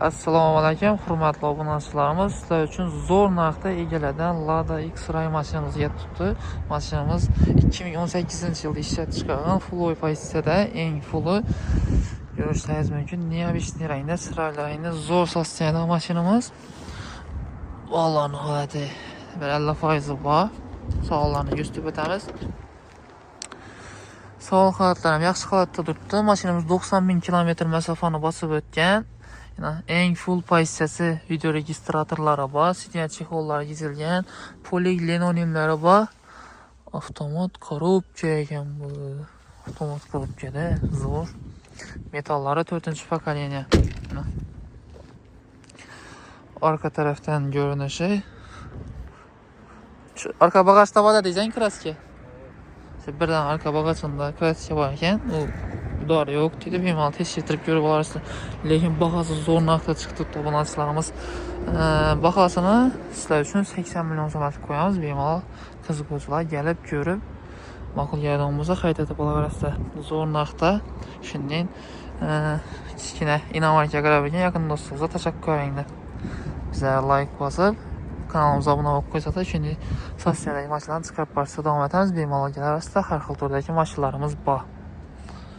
Assalomu alaykum, hurmatli obunachilarimiz. Sizlar uchun zo'r narxda egalardan Lada X-Ray mashinamiz yetibdi. Mashinamiz 2018-yilda ishlab chiqarilgan full pozitsiyada, eng fulli ko'rishingiz mumkin. Neobishniy rangda, chiroyli rangda zo'r sostenli mashinamiz. Vallohu holati 50% bor. Sog'larni yuztib o'tamiz. Sog'liq holatlari ham yaxshi holatda turibdi. Mashinamiz 90.000 kilometr masofani bosib o'tgan. Eng full pozitsiyasi, video registratorlari bor, sidya chexollari chizilgan, poliglenoninlari bor. Avtomat korobka ekan bu. Avtomat korobkada zo'r. Metallari 4-pokoleniya. Orqa tarafdan ko'rinishi. Orqa bagajda bor deysan kraska. Birdan orqa bagajida kraska bor ekan. Dori yo'q dedi, bemalol tekshirib ko'rib olasizlar. Lekin bahasi zo'r narxda chiqdi obunachilarimiz. Bahosini sizlar uchun 80 million so'm qo'yamiz. Bemalol qiziquvchilar kelib ko'rib, ma'qul yordam bo'lsa qaytatib olaverasizlar. Zo'r narxda. Shundan kichkina inovatga qarabilgan yaqin do'stlarimizga tashakkur etinglar. Bizlarga like bosib, kanalimizga obuna bo'lib qo'ysalar, shunday sotsial mashinalarni chiqarib borishda davom etamiz. Bemalol kelaverasizlar. Har xil turdagi mashinalarimiz bor.